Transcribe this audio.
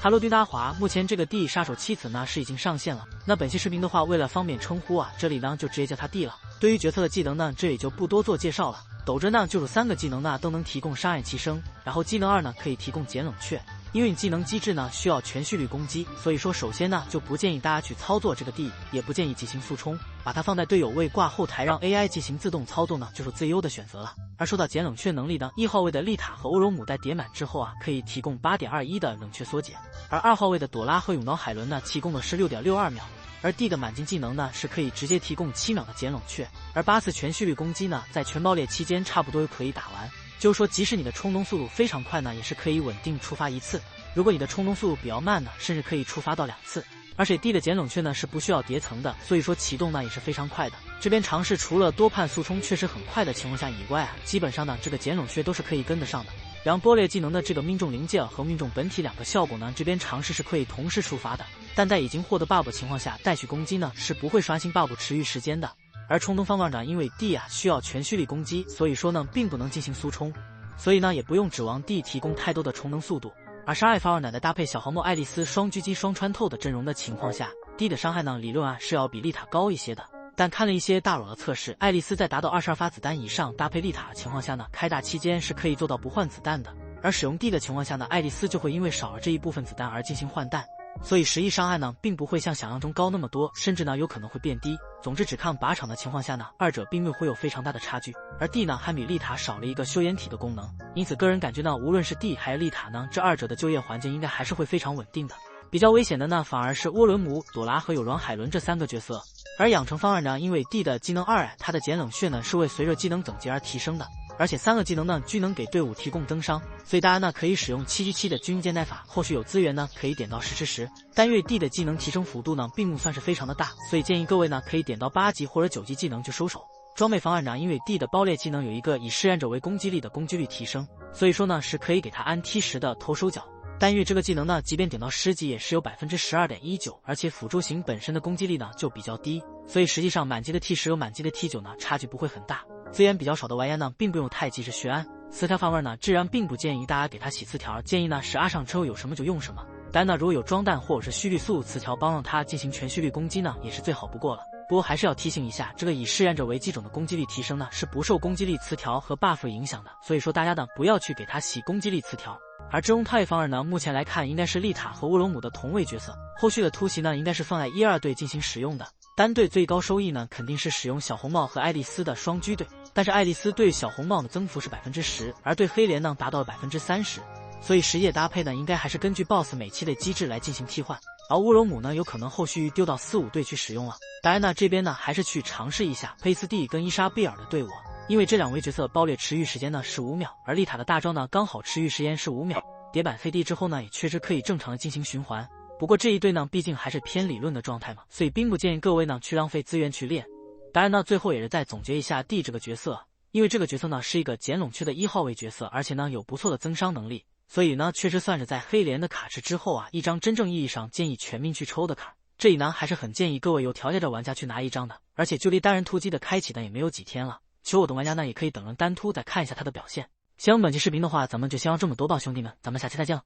哈喽，丁达华，目前这个 D 杀手妻子呢是已经上线了。那本期视频的话，为了方便称呼啊，这里呢就直接叫他 D 了。对于角色的技能呢，这也就不多做介绍了。斗争呢，就有3个技能呢都能提供杀眼齐声，然后技能2呢可以提供减冷却。因为你技能机制呢需要全序率攻击，所以说首先呢就不建议大家去操作这个 D， 也不建议进行速冲，把它放在队友位挂后台，让 AI 进行自动操作呢就是最优的选择了。而说到减冷却能力呢，1号位的丽塔和欧柔姆在叠满之后啊，可以提供 8.21 的冷却缩减，而2号位的朵拉和永岛海伦呢提供的是 6.62 秒。而 D 的满金技能呢是可以直接提供7秒的减冷却，而8次全序率攻击呢在全爆裂期间差不多就可以打完。就是说即使你的冲动速度非常快呢，也是可以稳定触发1次。如果你的冲动速度比较慢呢，甚至可以触发到2次。而且 D 的减冷却呢是不需要叠层的，所以说启动呢也是非常快的。这边尝试除了多判速冲确实很快的情况下以外啊，基本上呢这个减冷却都是可以跟得上的。然后波列技能的这个命中灵界和命中本体2个效果呢，这边尝试是可以同时触发的，但在已经获得 buff 情况下，带取攻击呢是不会刷新 buff 持续时间的。而冲锋方面呢，因为 D 啊需要全蓄力攻击，所以说呢并不能进行速冲，所以呢也不用指望 D 提供太多的充能速度。而杀害方二奶奶搭配小黄帽爱丽丝双狙击双穿透的阵容的情况下 ，D 的伤害呢理论啊是要比丽塔高一些的。但看了一些大佬的测试，爱丽丝在达到22发子弹以上搭配丽塔的情况下呢，开大期间是可以做到不换子弹的。而使用 D 的情况下呢，爱丽丝就会因为少了这一部分子弹而进行换弹，所以实际伤害呢并不会像想象中高那么多，甚至呢有可能会变低。总之只看靶场的情况下呢，二者并没有会有非常大的差距。而 D 呢还比丽塔少了一个修掩体的功能，因此个人感觉呢，无论是 D 还是丽塔呢，这二者的就业环境应该还是会非常稳定的。比较危险的呢反而是涡轮母、朵拉和有软海伦这3个角色。而养成方案呢，因为 D 的技能2它的减冷却呢是会随着技能等级而提升的，而且3个技能呢均能给队伍提供增伤，所以大家呢可以使用7G7的军舰耐法，后续有资源呢可以点到10吃10。但因为 D 的技能提升幅度呢并不算是非常的大，所以建议各位呢可以点到8级或者9级技能就收手。装备方案呢，因为 D 的爆裂技能有一个以试验者为攻击力的攻击率提升，所以说呢是可以给他安 T10的投手脚。但因为这个技能呢，即便点到10级也是有 12.19%， 而且辅助型本身的攻击力呢就比较低，所以实际上满级的 T10 和满级的 T9 呢差距不会很大。资源比较少的玩家呢，并不用太急着学安。词条方面呢，自然并不建议大家给他洗词条，建议呢是阿上之后有什么就用什么。当然呢，如果有装弹或者是蓄力速词条帮让他进行全蓄力攻击呢，也是最好不过了。不过还是要提醒一下，这个以试验者为基种的攻击力提升呢，是不受攻击力词条和 buff 影响的，所以说大家呢不要去给他洗攻击力词条。而之中套位方案呢，目前来看应该是丽塔和乌龙姆的同位角色，后续的突袭呢应该是放在1、2队进行使用的。单队最高收益呢肯定是使用小红帽和爱丽丝的双狙队，但是爱丽丝对小红帽的增幅是 10%， 而对黑莲呢达到了 30%， 所以实业搭配呢应该还是根据 BOSS 每期的机制来进行替换。而乌龙姆呢有可能后续丢到4、5队去使用了。当然呢这边呢还是去尝试一下佩斯蒂跟伊莎贝尔的队伍，因为这2位角色爆裂持续时间呢是5秒，而丽塔的大招呢刚好持续时间是5秒，叠板飞地之后呢也确实可以正常的进行循环。不过这一队呢毕竟还是偏理论的状态嘛，所以并不建议各位呢去浪费资源去练。当然呢最后也是再总结一下 D 这个角色，因为这个角色呢是一个减冷却的1号位角色，而且呢有不错的增伤能力，所以呢确实算是在黑莲的卡池之后啊一张真正意义上建议全民去抽的卡。这里呢还是很建议各位有条件的玩家去拿一张的，而且距离单人突击的开启呢也没有几天了，求我的玩家呢也可以等人单突再看一下他的表现。喜欢本期视频的话，咱们就先要这么多吧，兄弟们，咱们下期再见了。